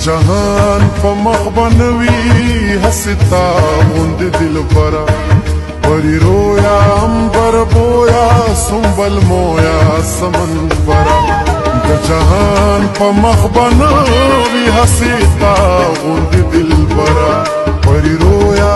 جهان په مخ بنوي هستا غوند دلبرا پری رویا امبر بویا سنبل مویا سمنبرا د جهان په مخ بنوي هستا غوند دلبرا پری رویا